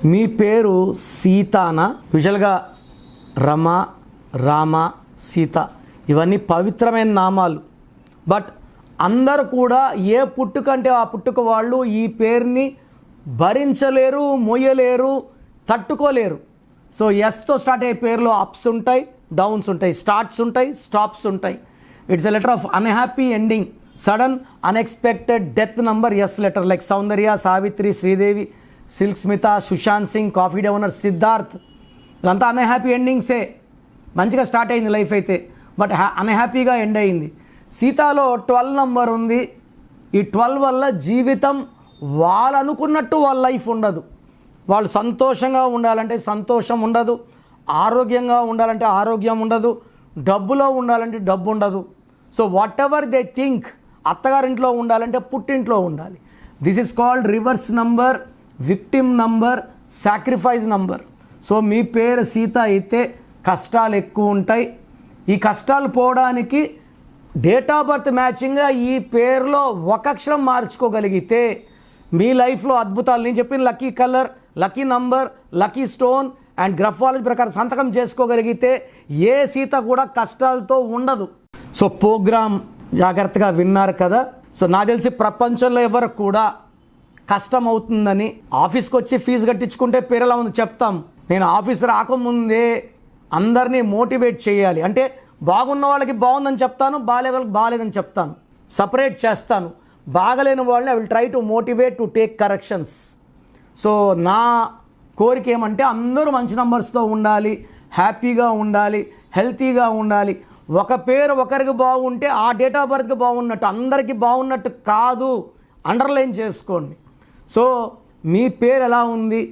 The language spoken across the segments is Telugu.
మీ పేరు సీతానా? యూజువల్గా రమ, రామ, సీత ఇవన్నీ పవిత్రమైన నామాలు. బట్ అందరూ కూడా ఏ పుట్టుకంటే ఆ పుట్టుక వాళ్ళు ఈ పేరుని భరించలేరు, మోయలేరు, తట్టుకోలేరు. సో ఎస్తో స్టార్ట్ అయ్యే పేరులో అప్స్ ఉంటాయి, డౌన్స్ ఉంటాయి, స్టార్ట్స్ ఉంటాయి, స్టాప్స్ ఉంటాయి. It's a letter of unhappy ending, sudden unexpected death number S letter. Like Soundarya, Savitri, Sridevi, Silk Smitha, Sushant Singh, Coffee Day owner Siddharth, ఇదంతా అన్హ్యాపీ ఎండింగ్సే. మంచిగా స్టార్ట్ అయింది లైఫ్ అయితే, బట్ అన్హ్యాపీగా ఎండ్ అయింది. సీతాలో 12 నంబర్ ఉంది. ఈ 12 వల్ల జీవితం వాళ్ళు అనుకున్నట్టు వాళ్ళ లైఫ్ ఉండదు. వాళ్ళు సంతోషంగా ఉండాలంటే సంతోషం ఉండదు, ఆరోగ్యంగా ఉండాలంటే ఆరోగ్యం ఉండదు, డబ్బులో ఉండాలంటే డబ్బు ఉండదు. So whatever they think, అత్తగారింట్లో ఉండాలంటే పుట్టింట్లో ఉండాలి. This is called reverse number, victim number, sacrifice number. So మీ పేరు సీత అయితే కష్టాలు ఎక్కువ ఉంటాయి. ఈ కష్టాలు పోవడానికి డేట్ ఆఫ్ బర్త్ మ్యాచింగ్గా ఈ పేరులో ఒక అక్షరం మార్చుకోగలిగితే మీ లైఫ్లో అద్భుతాలు. నేను చెప్పిన lucky colour, lucky number, lucky stone and graphology ప్రకారం సంతకం చేసుకోగలిగితే ఏ సీత కూడా కష్టాలతో ఉండదు. సో ప్రోగ్రామ్ జాగ్రత్తగా విన్నారు కదా. సో నాకు తెలిసి ప్రపంచంలో ఎవరు కూడా కష్టం అవుతుందని ఆఫీస్కి వచ్చి ఫీజు కట్టించుకుంటే పేరు ఎలా ఉంది చెప్తాం. నేను ఆఫీస్ రాకముందే అందరినీ మోటివేట్ చేయాలి. అంటే బాగున్న వాళ్ళకి బాగుందని చెప్తాను, బాగాలే వాళ్ళకి బాగాలేదని చెప్తాను, సపరేట్ చేస్తాను. బాగలేని వాళ్ళని I will try to motivate to take corrections. So నా కోరిక ఏమంటే అందరూ మంచి నంబర్స్తో ఉండాలి, హ్యాపీగా ఉండాలి, హెల్తీగా ఉండాలి. ఒక పేరు ఒకరికి బాగుంటే ఆ డేట్ ఆఫ్ బర్త్కి బాగున్నట్టు, అందరికీ బాగున్నట్టు కాదు. అండర్లైన్ చేసుకోండి. సో మీ పేరు ఎలా ఉంది?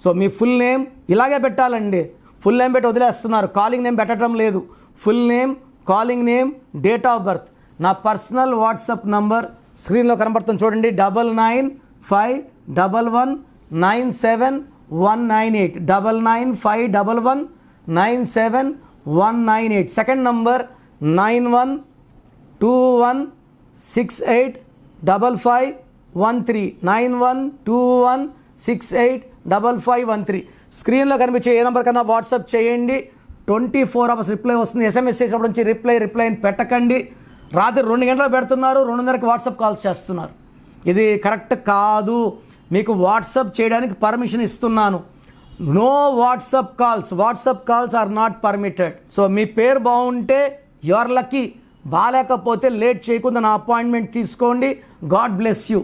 సో మీ ఫుల్ నేమ్ ఇలాగే పెట్టాలండి. ఫుల్ నేమ్ పెట్టి వదిలేస్తున్నారు, కాలింగ్ నేమ్ పెట్టడం లేదు. Full name, calling name, date of birth. నా పర్సనల్ వాట్సాప్ నంబర్ స్క్రీన్లో కనబడుతుంది చూడండి, 9951197198, 9951197198. Second number 9121685513, 9121685513. స్క్రీన్లో కనిపించే ఏ నెంబర్ కన్నా వాట్సాప్ చేయండి. 24 అవర్స్ రిప్లై వస్తుంది. ఎస్ఎంఎస్ చేసినప్పుడు నుంచి రిప్లై పెట్టకండి. రాత్రి 2 గంటలకు పెడుతున్నారు, 2:30కి వాట్సాప్ కాల్స్ చేస్తున్నారు. ఇది కరెక్ట్ కాదు. మీకు వాట్సాప్ చేయడానికి పర్మిషన్ ఇస్తున్నాను. No WhatsApp calls are not permitted. So మీ పేరు బాగుంటే యు ఆర్ లక్కీ, బాగాలేకపోతే లేట్ చేయకుండా నా అపాయింట్మెంట్ తీసుకోండి. God bless you.